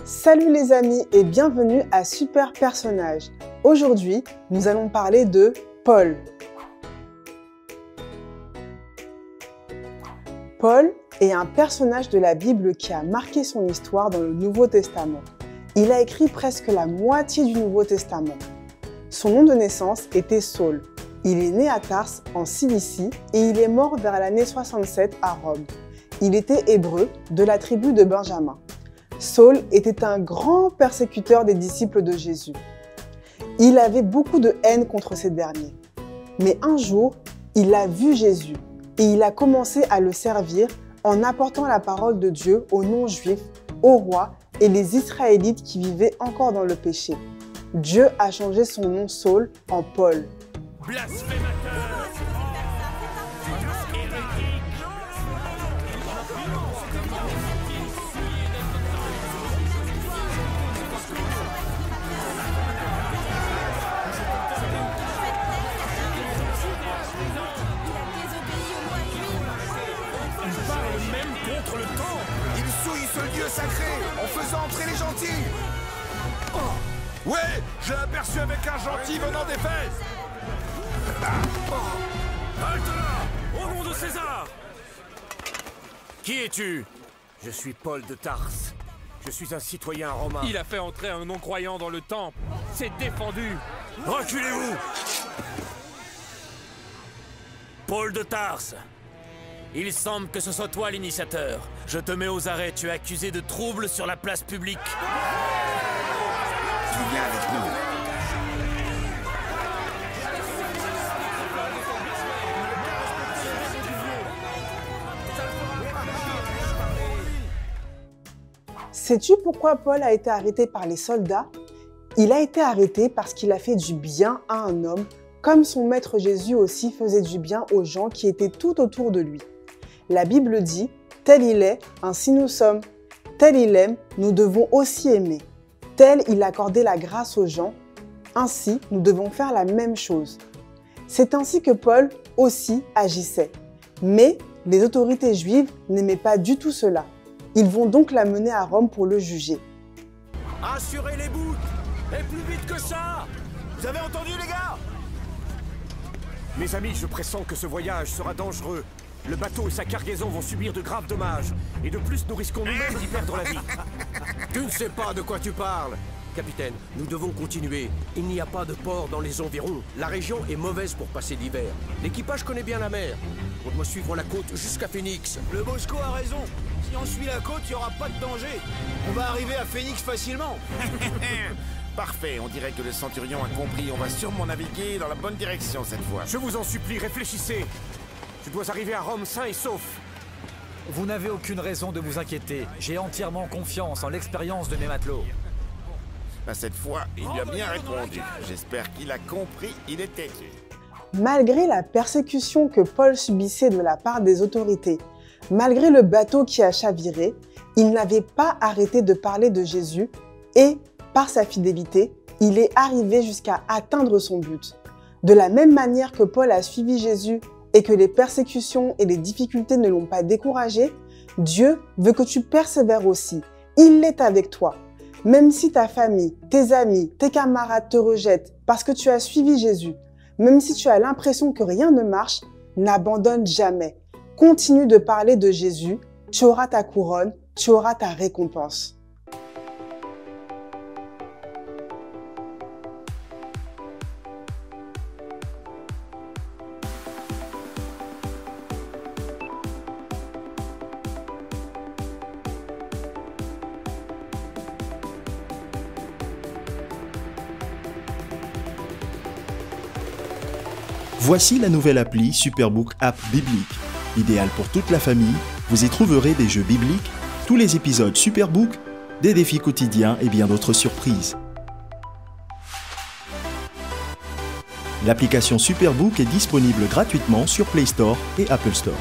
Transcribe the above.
Salut les amis et bienvenue à Super Personnage. Aujourd'hui, nous allons parler de Paul. Paul est un personnage de la Bible qui a marqué son histoire dans le Nouveau Testament. Il a écrit presque la moitié du Nouveau Testament. Son nom de naissance était Saul. Il est né à Tarse en Cilicie et il est mort vers l'année 67 à Rome. Il était hébreu de la tribu de Benjamin. Saul était un grand persécuteur des disciples de Jésus. Il avait beaucoup de haine contre ces derniers. Mais un jour, il a vu Jésus et il a commencé à le servir en apportant la parole de Dieu aux non-juifs, aux rois et les Israélites qui vivaient encore dans le péché. Dieu a changé son nom Saul en Paul. Blasphémateur! Il parle même contre le temps! Il souille ce lieu sacré en faisant entrer les gentils. Oh. Ouais, je l'ai aperçu avec un gentil venant des fesses! Halte là! Au nom de César! Qui es-tu? Je suis Paul de Tarse. Je suis un citoyen romain. Il a fait entrer un non-croyant dans le temple. C'est défendu. Reculez-vous! Paul de Tarse. Il semble que ce soit toi l'initiateur. Je te mets aux arrêts, tu es accusé de troubles sur la place publique. Tu viens avec nous. Sais-tu pourquoi Paul a été arrêté par les soldats? Il a été arrêté parce qu'il a fait du bien à un homme, comme son maître Jésus aussi faisait du bien aux gens qui étaient tout autour de lui. La Bible dit « Tel il est, ainsi nous sommes. Tel il aime, nous devons aussi aimer. Tel il accordait la grâce aux gens, ainsi nous devons faire la même chose. » C'est ainsi que Paul aussi agissait. Mais les autorités juives n'aimaient pas du tout cela. Ils vont donc l'amener à Rome pour le juger. Assurez les bouts! Et plus vite que ça! Vous avez entendu, les gars? Mes amis, je pressens que ce voyage sera dangereux. Le bateau et sa cargaison vont subir de graves dommages. Et de plus, nous risquons nous-mêmes d'y perdre la vie. Tu ne sais pas de quoi tu parles. Capitaine, nous devons continuer. Il n'y a pas de port dans les environs. La région est mauvaise pour passer l'hiver. L'équipage connaît bien la mer. On doit suivre la côte jusqu'à Phoenix. Le Bosco a raison. Si on suit la côte, il n'y aura pas de danger. On va arriver à Phoenix facilement. Parfait, on dirait que le centurion a compris. On va sûrement naviguer dans la bonne direction cette fois. Je vous en supplie, réfléchissez. Je dois arriver à Rome sain et sauf. Vous n'avez aucune raison de vous inquiéter. J'ai entièrement confiance en l'expérience de mes matelots. Cette fois, il lui a bien répondu. J'espère qu'il a compris, il est têtu. Malgré la persécution que Paul subissait de la part des autorités, malgré le bateau qui a chaviré, il n'avait pas arrêté de parler de Jésus et, par sa fidélité, il est arrivé jusqu'à atteindre son but. De la même manière que Paul a suivi Jésus et que les persécutions et les difficultés ne l'ont pas découragé, Dieu veut que tu persévères aussi. Il est avec toi. Même si ta famille, tes amis, tes camarades te rejettent parce que tu as suivi Jésus, même si tu as l'impression que rien ne marche, n'abandonne jamais. Continue de parler de Jésus, tu auras ta couronne, tu auras ta récompense. Voici la nouvelle appli Superbook App Biblique. Idéale pour toute la famille, vous y trouverez des jeux bibliques, tous les épisodes Superbook, des défis quotidiens et bien d'autres surprises. L'application Superbook est disponible gratuitement sur Play Store et Apple Store.